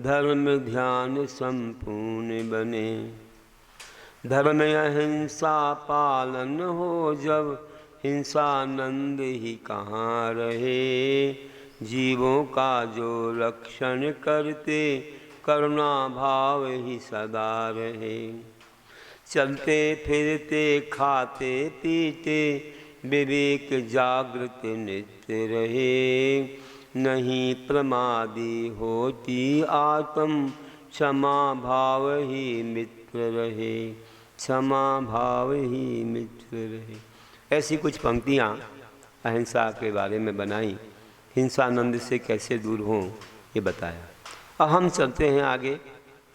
धर्म ध्यान संपूर्ण बने। धर्म अहिंसा पालन हो जब, हिंसानंद ही कहाँ रहे। जीवों का जो रक्षण करते, करुणा भाव ही सदा रहे। चलते फिरते खाते पीते, विवेक जागृत नित्य रहे। नहीं प्रमादी होती आत्म, क्षमा भाव ही मित्र रहे। क्षमा भाव ही मित्र रहे। ऐसी कुछ पंक्तियाँ अहिंसा के बारे में बनाई, हिंसानंद से कैसे दूर हों ये बताया। अब हम चलते हैं आगे।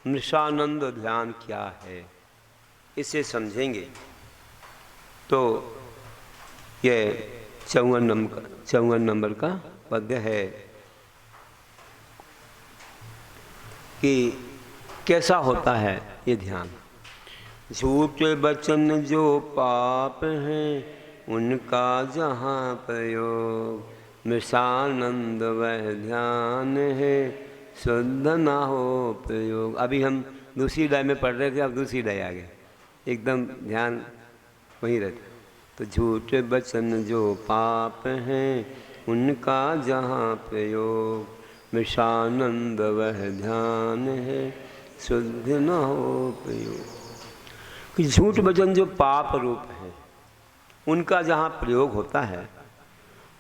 मृषानंद ध्यान क्या है इसे समझेंगे। तो ये 54 नंबर का पद्य है कि कैसा होता है ये ध्यान। झूठे वचन जो पाप हैं, उनका जहाँ प्रयोग। मृषानंद वह ध्यान है, शुद्ध ना हो प्रयोग। अभी हम दूसरी लय में पढ़ रहे थे, अब दूसरी लय आ गए, एकदम ध्यान वहीं रहता। तो झूठे वचन जो पाप हैं, उनका जहाँ प्रयोग। मृषानंद वह ध्यान है, शुद्ध न हो प्रयोग। कि झूठ वचन जो पाप रूप है, उनका जहाँ प्रयोग होता है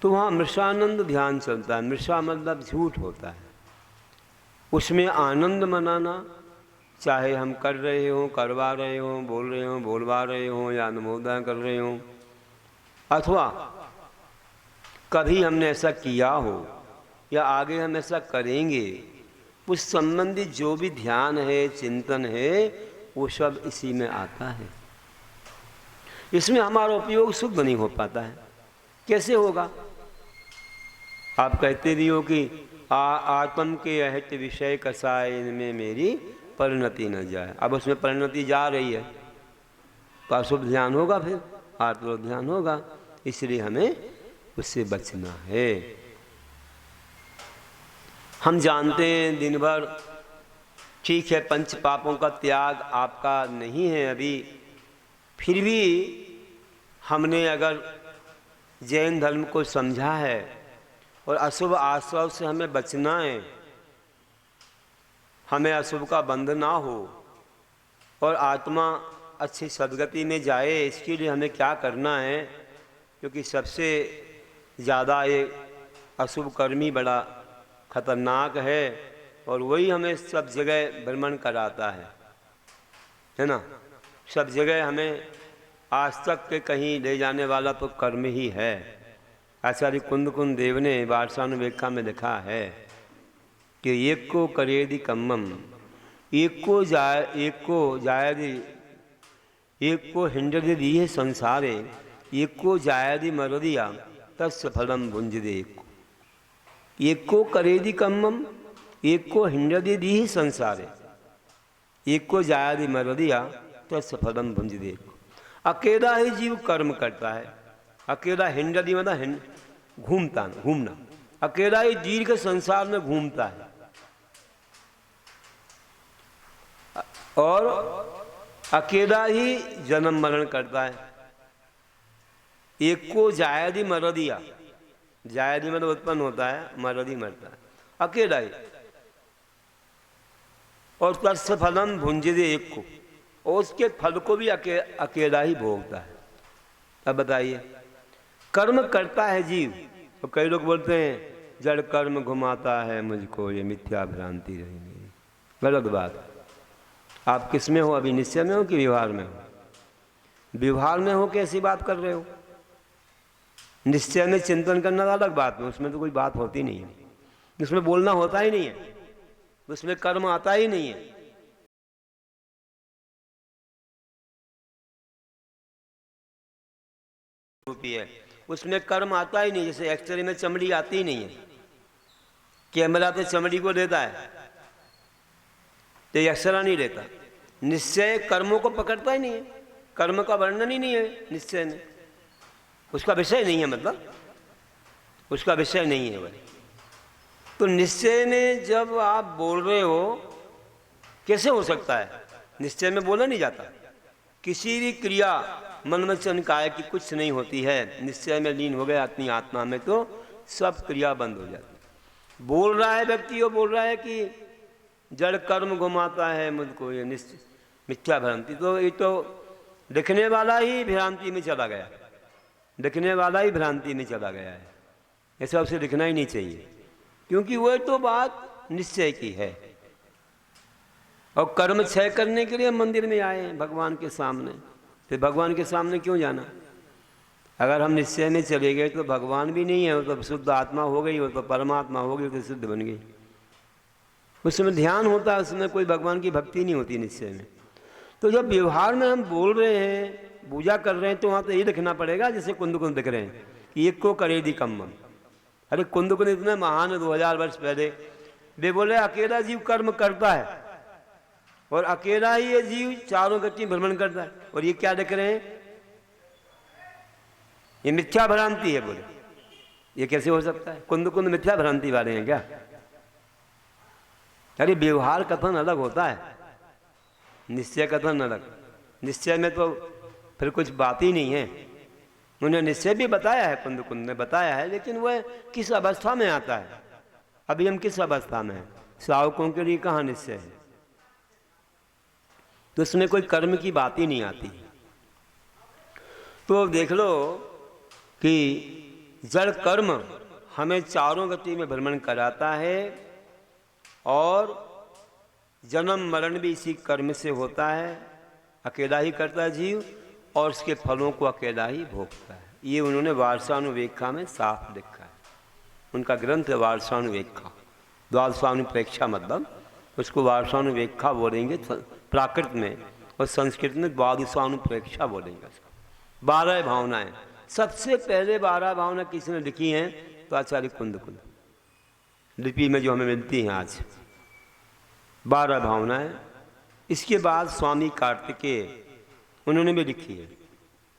तो वहाँ मृषानंद ध्यान चलता है। मृषा मतलब झूठ होता है, उसमें आनंद मनाना, चाहे हम कर रहे हों, करवा रहे हों, बोल रहे हों, बोलवा रहे हों, या अनुमोदन कर रहे हों, अथवा कभी हमने ऐसा किया हो या आगे हम ऐसा करेंगे, उस संबंधी जो भी ध्यान है, चिंतन है, वो सब इसी में आता है। इसमें हमारा उपयोग शुद्ध नहीं हो पाता है। कैसे होगा? आप कहते भी हो कि आत्म के अहित विषय कसाय, इनमें मेरी परिणति न जाए। अब उसमें परिणति जा रही है तो अशुभ ध्यान होगा, फिर आत्म ध्यान होगा। इसलिए हमें उससे बचना है। हम जानते हैं दिन भर, ठीक है, पंच पापों का त्याग आपका नहीं है अभी, फिर भी हमने अगर जैन धर्म को समझा है और अशुभ आश्रव से हमें बचना है, हमें अशुभ का बंध ना हो और आत्मा अच्छी सद्गति में जाए, इसके लिए हमें क्या करना है? क्योंकि सबसे ज़्यादा ये अशुभ कर्मी बड़ा खतरनाक है और वही हमें सब जगह भ्रमण कराता है ना। सब जगह हमें आज तक के कहीं ले जाने वाला तो कर्म ही है। आचार्य कुंद देव ने वार्षानुवेक्षा में लिखा है कि एक को करेदि कम्मम, एक को जायदि, एक को हिंडदि दिए संसारे, एक को जायदि मरदिया तस्य फलम भुंजदे। एक को करेदि कम्मम, एक को हिंडदि दिए संसारे, एक को जायदि मरदिया तस्य फलम भुंजदे। अकेला ही जीव कर्म करता है। अकेला हिंडदि मतलब घूमना। अकेला ही दीर्घ संसार में घूमता है और अकेला ही जन्म मरण करता है। एक को जायदि मरदिया, जायदि मतलब उत्पन्न होता है, मरदी मरता है, अकेला ही। और तस्य फलम भुंजदे, एक को, और उसके फल को भी अकेला ही भोगता है। अब बताइए, कर्म करता है जीव। तो कई लोग बोलते हैं जड़ कर्म घुमाता है मुझको, ये मिथ्या भ्रांति रही मेरी। गलत बात। आप किस में हो अभी? निश्चय में हो कि व्यवहार में हो? व्यवहार में हो कि ऐसी बात कर रहे हो? निश्चय में चिंतन करना अलग बात है, उसमें तो कोई बात होती नहीं है, उसमें बोलना होता ही नहीं है, उसमें कर्म आता ही नहीं है। है उसमें कर्म आता ही नहीं। जैसे एक्सरे में चमड़ी आती ही नहीं है, कैमरा तो चमड़ी को देता है, तो एक्सरा नहीं लेता। निश्चय कर्मों को पकड़ता ही नहीं है, कर्म का वर्णन ही नहीं है निश्चय में, उसका विषय नहीं है, मतलब उसका विषय नहीं है वह। तो निश्चय में जब आप बोल रहे हो, कैसे हो सकता है? निश्चय में बोला नहीं जाता। किसी भी क्रिया मन में चनकाय की कुछ नहीं होती है। निश्चय में लीन हो गया अपनी आत्मा में तो सब क्रिया बंद हो जाती। बोल रहा है व्यक्ति, वो बोल रहा है कि जड़ कर्म घुमाता है मुझको, ये निश्चय मिथ्या भ्रांति। तो ये तो लिखने वाला ही भ्रांति में चला गया, लिखने वाला ही भ्रांति में चला गया है। ऐसा उसे लिखना ही नहीं चाहिए, क्योंकि वह तो बात निश्चय की है। और कर्म क्षय करने के लिए मंदिर में आए हैं भगवान के सामने। फिर भगवान के सामने क्यों जाना? अगर हम निश्चय में चले गए तो भगवान भी नहीं है, वो तो शुद्ध आत्मा हो गई, वो तो परमात्मा हो गई, तो सिद्ध बन गई। उसमें ध्यान होता है, उसमें कोई भगवान की भक्ति नहीं होती निश्चय में। तो जब व्यवहार में हम बोल रहे हैं, पूजा कर रहे हैं, तो वहाँ तो ये लिखना पड़ेगा जैसे कुंद कुंद दिख रहे हैं कि एक को करे दी कम्मम। अरे कुंद कुंद इतने महान है, 2000 वर्ष पहले वे बोले अकेला जीव कर्म करता है और अकेला ही ये जीव चारों गति भ्रमण करता है। और ये क्या लिख रहे हैं? ये मिथ्या भ्रांति है। बोले ये कैसे हो सकता है? कुंद कुंद मिथ्या भ्रांति वाले हैं क्या? अरे व्यवहार कथन अलग होता है, निश्चय कथन अलग। निश्चय में तो फिर कुछ बात ही नहीं है। उन्होंने निश्चय भी बताया है, कुंद कुंद ने बताया है, लेकिन वह किस अवस्था में आता है? अभी हम किस अवस्था में हैं? श्रावकों के लिए कहाँ निश्चय है? तो उसमें कोई कर्म की बात ही नहीं आती। तो देख लो कि जड़ कर्म हमें चारों गति में भ्रमण कराता है और जन्म मरण भी इसी कर्म से होता है। अकेला ही करता है जीव और उसके फलों को अकेला ही भोगता है। ये उन्होंने वार्षानुवेक्षा में साफ लिखा है। उनका ग्रंथ है वार्षानुवेक्षा, द्वादशानुप्रेक्षा, मतलब उसको वार्षानुवेक्षा बोलेंगे प्राकृत में, और संस्कृत में द्वादशानुप्रेक्षा बोलेंगे उसको। 12 भावनाएं, सबसे पहले 12 भावना किसने लिखी हैं? तो आचार्य कुंद कुंद, लिपि में जो हमें मिलती हैं आज 12 भावनाएं। इसके बाद स्वामी कार्तिकेय उन्होंने भी लिखी है,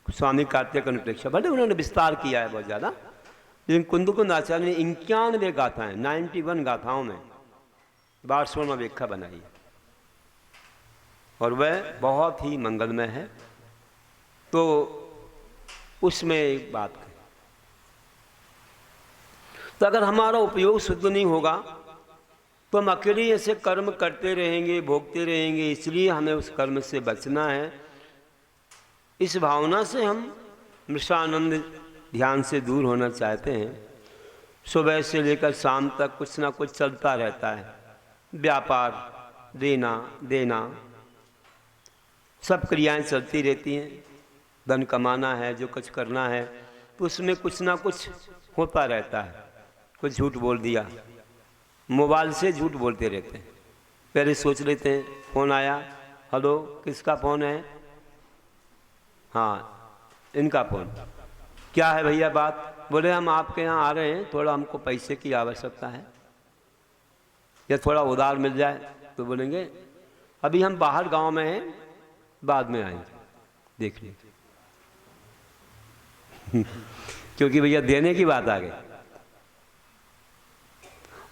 स्वामी कार्तिक अनुप्रेक्षा। भले उन्होंने विस्तार किया है बहुत ज़्यादा, लेकिन कुंद कुंद आचार्य ने 91 गाथाएं, 91 गाथाओं में वार्षानुवेक्षा बनाई है और वह बहुत ही मंगलमय है। तो उसमें एक बात करें, तो अगर हमारा उपयोग शुद्ध नहीं होगा तो हम अकेले ऐसे कर्म करते रहेंगे, भोगते रहेंगे। इसलिए हमें उस कर्म से बचना है। इस भावना से हम मृषानंद ध्यान से दूर होना चाहते हैं। सुबह से लेकर शाम तक कुछ ना कुछ चलता रहता है, व्यापार, देना देना, सब क्रियाएं चलती रहती हैं। धन कमाना है, जो कुछ करना है, तो उसमें कुछ ना कुछ होता रहता है। कुछ झूठ बोल दिया, मोबाइल से झूठ बोलते रहते हैं। पहले सोच लेते हैं, फ़ोन आया, हेलो किसका फ़ोन है? हाँ इनका फ़ोन। क्या है भैया बात? बोले हम आपके यहाँ आ रहे हैं, थोड़ा हमको पैसे की आवश्यकता है, या थोड़ा उधार मिल जाए। तो बोलेंगे अभी हम बाहर गांव में हैं, बाद में आएंगे, देख लीजिए। क्योंकि भैया देने की बात आ गई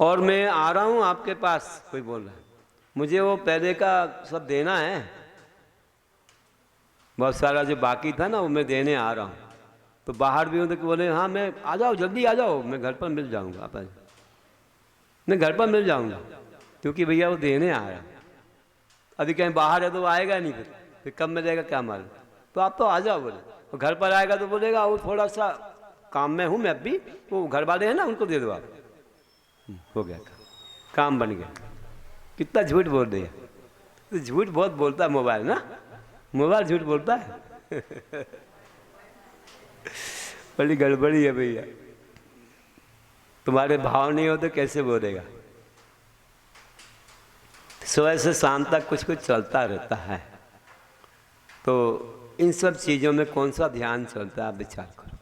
और मैं आ रहा हूँ आपके पास। कोई बोल रहा है मुझे वो पहले का सब देना है, बहुत सारा जो बाकी था ना वो मैं देने आ रहा हूँ। तो बाहर भी हूँ तो बोले हाँ मैं आ जाओ, जल्दी आ जाओ, मैं घर पर मिल जाऊँगा। आप मैं घर पर मिल जाऊँगा, क्योंकि भैया वो देने आ रहा है। अभी कहीं बाहर है तो वो आएगा नहीं, फिर कब मिलेगा क्या मालूम। तो आप तो आ जाओ बोले। और घर पर आएगा तो बोलेगा वो थोड़ा सा काम में हूँ मैं अभी, वो घर वाले हैं ना उनको दे दो आप। हो गया काम बन गया। कितना झूठ बोल दिया। तो झूठ बहुत बोलता है मोबाइल ना, मोबाइल झूठ बोलता है। बड़ी गड़बड़ी है भैया। तुम्हारे भाव नहीं हो तो कैसे बोलेगा। सुबह से शाम तक कुछ कुछ चलता रहता है। तो इन सब चीज़ों में कौन सा ध्यान चलता है, आप विचार करो।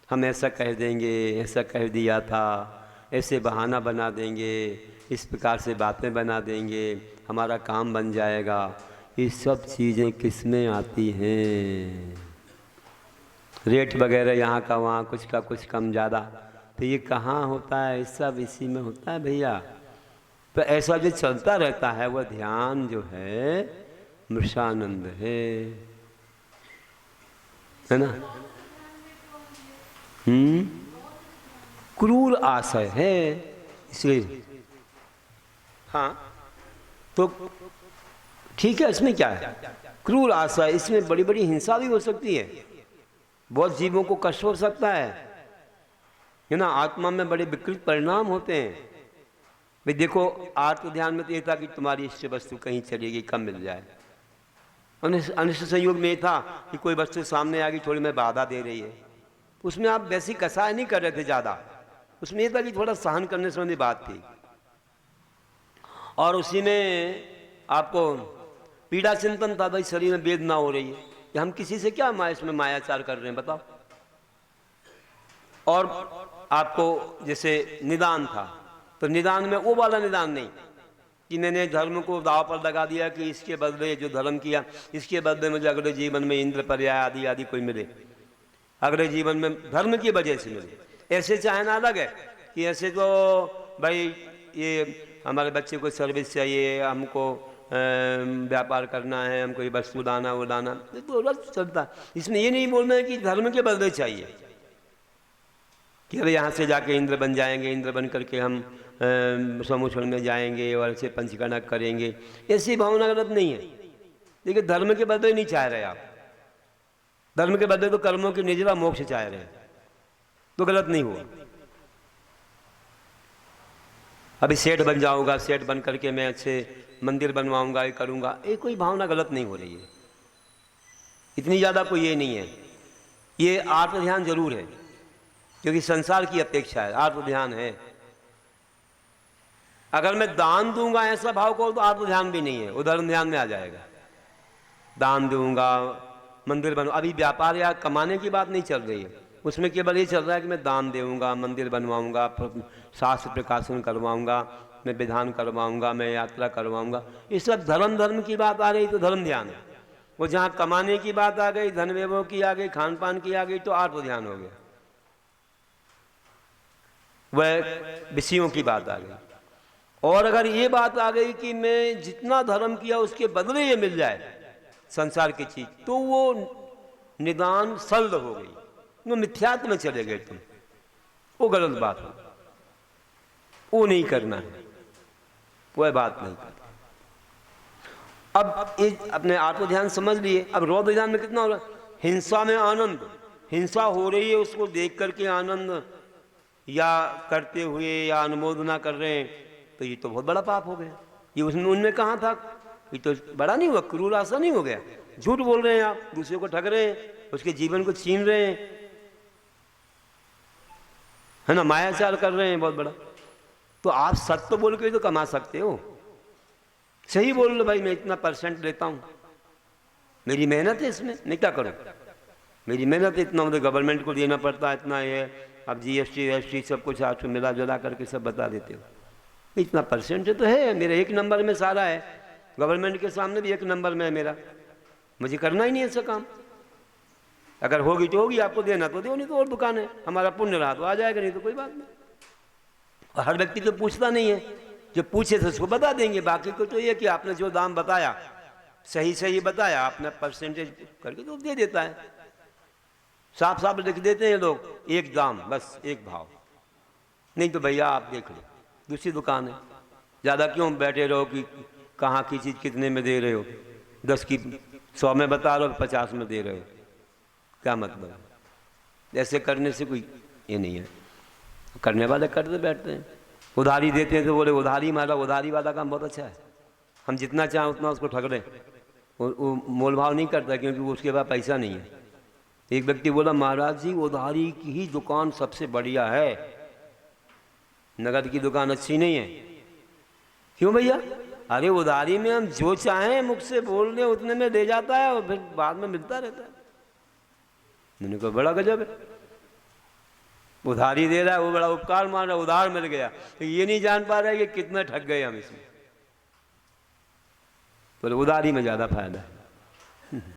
हम ऐसा कह देंगे, ऐसा कह दिया था, ऐसे बहाना बना देंगे, इस प्रकार से बातें बना देंगे, हमारा काम बन जाएगा। ये सब चीज़ें किस में आती हैं? रेट वगैरह यहाँ का वहाँ, कुछ का कुछ कम ज़्यादा, तो ये कहाँ होता है? सब इसी में होता है भैया। तो ऐसा जो चलता रहता है वह ध्यान जो है मृषानंद है ना। क्रूर आशय है इसलिए। हाँ तो ठीक है, इसमें क्या है? क्रूर आशय, इसमें बड़ी बड़ी हिंसा भी हो सकती है, बहुत जीवों को कष्ट हो सकता है ना। आत्मा में बड़े विकृत परिणाम होते हैं। भाई देखो, आत्म ध्यान में तो ये था कि तुम्हारी इष्ट वस्तु कहीं चलेगी, कम मिल जाए। अनिष्ट संयोग में ये था कि कोई वस्तु सामने आ गई, थोड़ी में बाधा दे रही है, उसमें आप वैसी कसाय नहीं कर रहे थे ज़्यादा, उसमें ये था कि थोड़ा सहन करने संबंधी बात थी। और उसी में आपको पीड़ा चिंतन था, भाई शरीर में वेदना हो रही है कि हम किसी से क्या इसमें मायाचार कर रहे हैं बताओ। और आपको जैसे निदान था, तो निदान में वो वाला निदान नहीं कि मैंने धर्म को दाव पर लगा दिया कि इसके बदले जो धर्म किया इसके बदले मुझे अगले जीवन में इंद्र पर्याय आदि आदि कोई मिले, अगले जीवन में धर्म की वजह से मिले। ऐसे चाहना अलग है कि ऐसे तो भाई ये हमारे बच्चे को सर्विस चाहिए, हमको व्यापार करना है, हमको ये वस्तु लाना वो लाना, तो अलग चलता। इसमें ये नहीं बोलना है कि धर्म के बदले चाहिए कि अरे यहाँ से जाके इंद्र बन जाएंगे, इंद्र बन करके हम समुद्र में जाएंगे और ऐसे पंचकर्णक करेंगे, ऐसी भावना गलत नहीं है। लेकिन धर्म के बदले नहीं चाह रहे आप, धर्म के बदले तो कर्मों की निजरा मोक्ष चाह रहे हैं, तो गलत नहीं हुआ। अभी सेठ बन जाऊंगा, सेठ बन करके मैं अच्छे मंदिर बनवाऊंगा, ये करूंगा, ये कोई भावना गलत नहीं हो रही है, इतनी ज़्यादा कोई ये नहीं है। ये आत्म ध्यान जरूर है, क्योंकि संसार की अपेक्षा है, आत्म ध्यान है। अगर मैं दान दूंगा ऐसा भाव को, तो आत्म ध्यान भी नहीं है, वो धर्म ध्यान में आ जाएगा। दान दूंगा, मंदिर बनवा, अभी व्यापार या कमाने की बात नहीं चल रही है, उसमें केवल ये चल रहा है कि मैं दान दूंगा, मंदिर बनवाऊंगा, शास्त्र प्रकाशन करवाऊंगा, मैं विधान करवाऊंगा, मैं यात्रा करवाऊंगा, ये सब धर्म की बात आ रही तो धर्म ध्यान है। वो जहाँ कमाने की बात आ गई, धन वैभव की आ गई, खान पान की आ गई, तो आत्म ध्यान हो गया, वह विषयों की बात आ गई। और अगर ये बात आ गई कि मैं जितना धर्म किया उसके बदले ये मिल जाए संसार की चीज, तो वो निदान सल्द हो गई, वो मिथ्यात्व में चले गए तुम, वो गलत बात हो, वो नहीं करना है, वह बात नहीं करना। अब ये अपने आत्म ध्यान समझ लिए। अब रौद्र ध्यान में कितना हो रहा है? हिंसा में आनंद, हिंसा हो रही है उसको देख करके आनंद, या करते हुए या अनुमोदना कर रहे हैं, तो ये तो बहुत बड़ा पाप हो गया। ये उसमें उनमें कहाँ था? ये तो बड़ा नहीं हुआ, क्रूर आशा नहीं हो गया? झूठ बोल रहे हैं आप, दूसरे को ठग रहे हैं, उसके जीवन को छीन रहे हैं, है ना, मायाचार कर रहे हैं बहुत बड़ा। तो आप सत्य बोल के तो कमा सकते हो, सही बोल लो भाई मैं इतना % देता हूँ, मेरी मेहनत है इसमें, मैं क्या करूँ, मेरी मेहनत है इतना, मुझे गवर्नमेंट को देना पड़ता है इतना, ये अब GST ST सब कुछ आपको मिला जुला करके सब बता देते हो, इतना % तो है, मेरे 1 नंबर में सारा है, गवर्नमेंट के सामने भी 1 नंबर में है मेरा, मुझे करना ही नहीं ऐसा काम। अगर होगी तो होगी, आपको देना तो दो, नहीं तो और दुकान है, हमारा पुण्य रहा तो आ जाएगा, नहीं तो कोई बात नहीं। और हर व्यक्ति तो पूछता नहीं है, जो पूछे तो उसको बता देंगे, बाकी को तो ये कि आपने जो दाम बताया सही बताया, आपने % करके तो दे देता है, साफ साफ लिख देते हैं लोग, 1 दाम बस 1 भाव, नहीं तो भैया आप देख लो दूसरी दुकान है, ज़्यादा क्यों बैठे रहो कि कहाँ की चीज़ कितने में दे रहे हो, 10 की 100 में बता रहे हो, 50 में दे रहे हो, क्या मतलब? ऐसे करने से कोई ये नहीं है, करने वाले करते बैठते हैं। उधारी देते हैं तो बोले उधारी मारा, उधारी वाला काम बहुत अच्छा है, हम जितना चाहें उतना उसको ठग रहे, वो मोल भाव नहीं करता, क्योंकि उसके पास पैसा नहीं है। एक व्यक्ति बोला महाराज जी उधारी की ही दुकान सबसे बढ़िया है, नगद की दुकान अच्छी नहीं है। क्यों भैया? अरे उधारी में हम जो चाहें मुख से बोल दें उतने में दे जाता है और फिर बाद में मिलता रहता है। मैंने कहा बड़ा गजब है, उधारी दे रहा है वो बड़ा उपकार मान रहा है, उधार मिल गया, तो ये नहीं जान पा रहा है कि कितना ठग गए हम इसमें। तो उधारी में ज्यादा फायदा है।